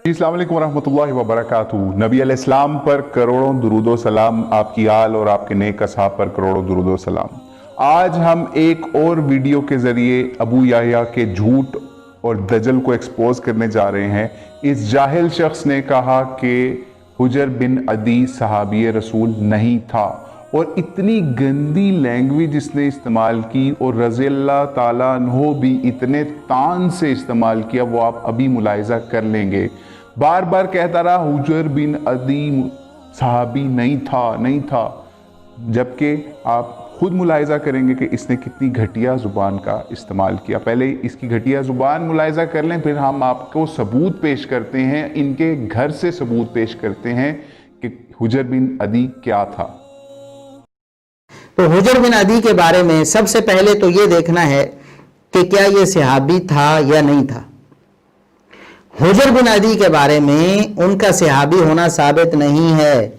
अस्सलाम वालेकुम वरहमतुल्लाहि वबरकातुहू। नबी अलैहिस्सलाम पर करोड़ों दुरूद व सलाम, आपकी आल और आपके नेक असहाब पर करोड़ों दुरूद व सलाम। आज हम एक और वीडियो के ज़रिए अबू याह्या के झूठ और दजल को एक्सपोज करने जा रहे हैं। इस जाहिल शख्स ने कहा कि हुजर बिन अदी सहाबी रसूल नहीं था और इतनी गंदी लैंग्वेज इसने इस्तेमाल की और रज़ी अल्लाह ताला अन्हो भी इतने तान से इस्तेमाल किया, वो आप अभी मुलाहिज़ा कर लेंगे। बार बार कहता रहा हुजर बिन अदी सहाबी नहीं था, जबकि आप खुद मुलाहिज़ा करेंगे कि इसने कितनी घटिया ज़ुबान का इस्तेमाल किया। पहले इसकी घटिया ज़ुबान मुलाहिज़ा कर लें, फिर हम आपको सबूत पेश करते हैं, इनके घर से सबूत पेश करते हैं कि हुजर बिन अदी क्या था। तो हुजर बिन अदी के बारे में सबसे पहले तो ये देखना है कि क्या ये सहाबी था या नहीं था। हुजर बिन अदी के बारे में उनका सहाबी होना साबित नहीं है।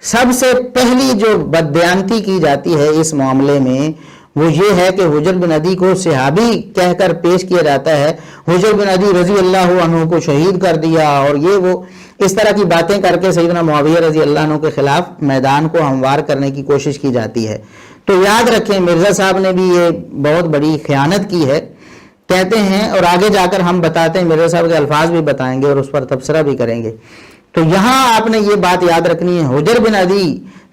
सबसे पहली जो बदबयानती की जाती है इस मामले में वो ये है कि हुजर बिन अदी को सहाबी कहकर पेश किया जाता है। हुजर बिन अदी रजी अल्लाह अन्हु को शहीद कर दिया और ये वो इस तरह की बातें करके सैयदना मुआविया रजी अल्लाह अन्हु के खिलाफ मैदान को हमवार करने की कोशिश की जाती है। तो याद रखें, मिर्ज़ा साहब ने भी ये बहुत बड़ी खयानत की है, कहते हैं, और आगे जाकर हम बताते हैं, मिर्ज़ा साहब के अल्फाज भी बताएंगे और उस पर तबसरा भी करेंगे। तो यहाँ आपने ये बात याद रखनी है, हुजर बिन अदी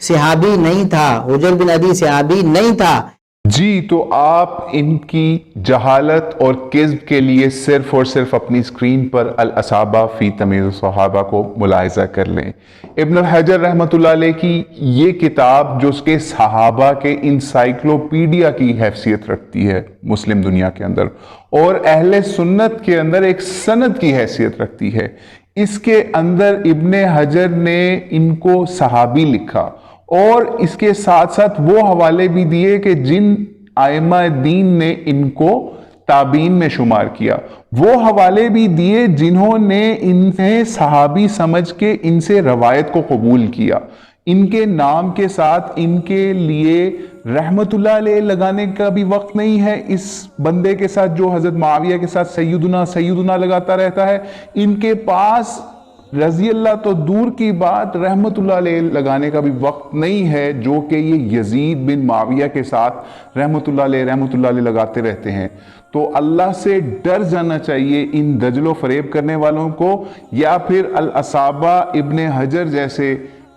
सहाबी नहीं था, हुजर बिन अदी सहाबी नहीं था। जी, तो आप इनकी जहालत और किज़्ब के लिए सिर्फ और सिर्फ अपनी स्क्रीन पर अल असाबा फी तमीज़ सहाबा को मुलाहिज़ा कर लें। इब्न हजर रहमतुल्लाह अलैह की ये किताब जो उसके सहाबा के इंसाइक्लोपीडिया की हैसियत रखती है मुस्लिम दुनिया के अंदर, और अहले सुन्नत के अंदर एक सनद की हैसियत रखती है। इसके अंदर इब्न हजर ने इनको सहाबी लिखा और इसके साथ साथ वो हवाले भी दिए कि जिन आइमा दीन ने इनको ताबीन में शुमार किया, वो हवाले भी दिए जिन्होंने इन्हें सहाबी समझ के इनसे रवायत को कबूल किया। इनके नाम के साथ इनके लिए रहमतुल्लाह अलैह लगाने का भी वक्त नहीं है। इस बंदे के साथ जो हजरत मुआविया के साथ सैयदुना लगाता रहता है, इनके पास रजी अल्लाह तो दूर की बात रहमतुल्लाह अलैह लगाने का भी वक्त नहीं है, जो कि ये यजीद बिन मुआविया के साथ रहमतुल्लाह अलैह लगाते रहते हैं। तो अल्लाह से डर जाना चाहिए इन दजलो फरेब करने वालों को, या फिर अल असाबा इब्न हजर जैसे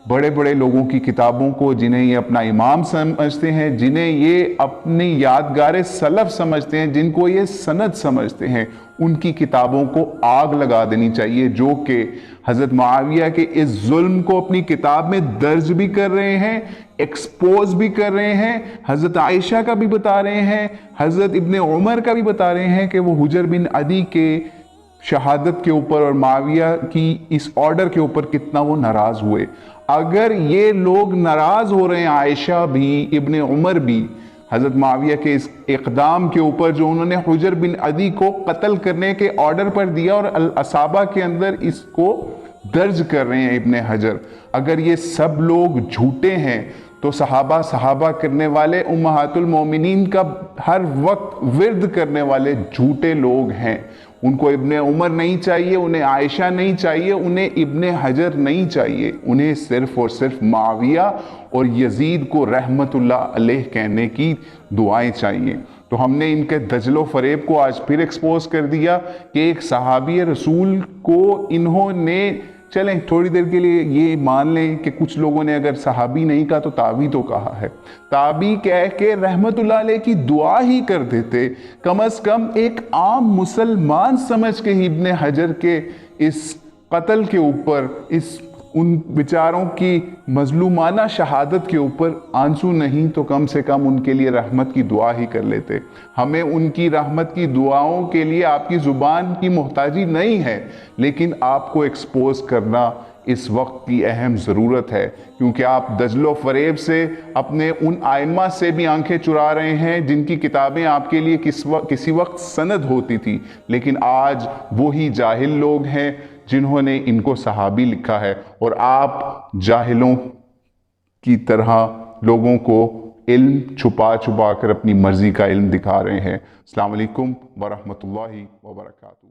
बड़े बड़े लोगों की किताबों को, जिन्हें ये अपना इमाम समझते हैं, जिन्हें ये अपनी यादगार सलफ समझते हैं, जिनको ये सनद समझते हैं, उनकी किताबों को आग लगा देनी चाहिए, जो कि हजरत मुआविया के इस जुल्म को अपनी किताब में दर्ज भी कर रहे हैं, एक्सपोज भी कर रहे हैं। हजरत आयशा का भी बता रहे हैं, हजरत इब्ने उमर का भी बता रहे हैं कि वो हुजर बिन अदी के शहादत के ऊपर और मुआविया की इस ऑर्डर के ऊपर कितना वो नाराज हुए। अगर ये लोग नाराज हो रहे हैं, आयशा भी, इब्ने उमर भी, हजरत मुआविया के इस इक़दाम के ऊपर जो उन्होंने हुजर बिन अदी को कत्ल करने के ऑर्डर पर दिया और अल असाबा के अंदर इसको दर्ज कर रहे हैं इब्ने हजर, अगर ये सब लोग झूठे हैं तो सहाबा करने वाले उम्महातुल मोमिनीन का हर वक्त विर्द करने वाले झूठे लोग हैं। उनको इब्ने उमर नहीं चाहिए, उन्हें आयशा नहीं चाहिए, उन्हें इब्ने हजर नहीं चाहिए, उन्हें सिर्फ और सिर्फ मुआविया और यजीद को रहमतुल्लाह अलैह कहने की दुआएं चाहिए। तो हमने इनके दजलो फरेब को आज फिर एक्सपोज कर दिया कि एक सहाबी रसूल को इन्होंने, चलें थोड़ी देर के लिए ये मान लें कि कुछ लोगों ने अगर सहाबी नहीं कहा तो ताबी तो कहा है, ताबी कह के रहमतुल्लाह अलैह की दुआ ही कर देते। कम अज कम एक आम मुसलमान समझ के ही इब्ने हजर के इस कत्ल के ऊपर, इस उन बेचारों की मजलूमाना शहादत के ऊपर आंसू नहीं तो कम से कम उनके लिए रहमत की दुआ ही कर लेते। हमें उनकी रहमत की दुआओं के लिए आपकी ज़ुबान की मोहताजी नहीं है, लेकिन आपको एक्सपोज करना इस वक्त की अहम ज़रूरत है, क्योंकि आप दजलो फरेब से अपने उन आइम्मा से भी आंखें चुरा रहे हैं जिनकी किताबें आपके लिए किसी वक्त सनद होती थी, लेकिन आज वही जाहिल लोग हैं जिन्होंने इनको सहाबी लिखा है, और आप जाहिलों की तरह लोगों को इल्म छुपा छुपा कर अपनी मर्जी का इल्म दिखा रहे हैं। अस्सलाम वालेकुम वरहमतुल्लाहि वबरकातुहू।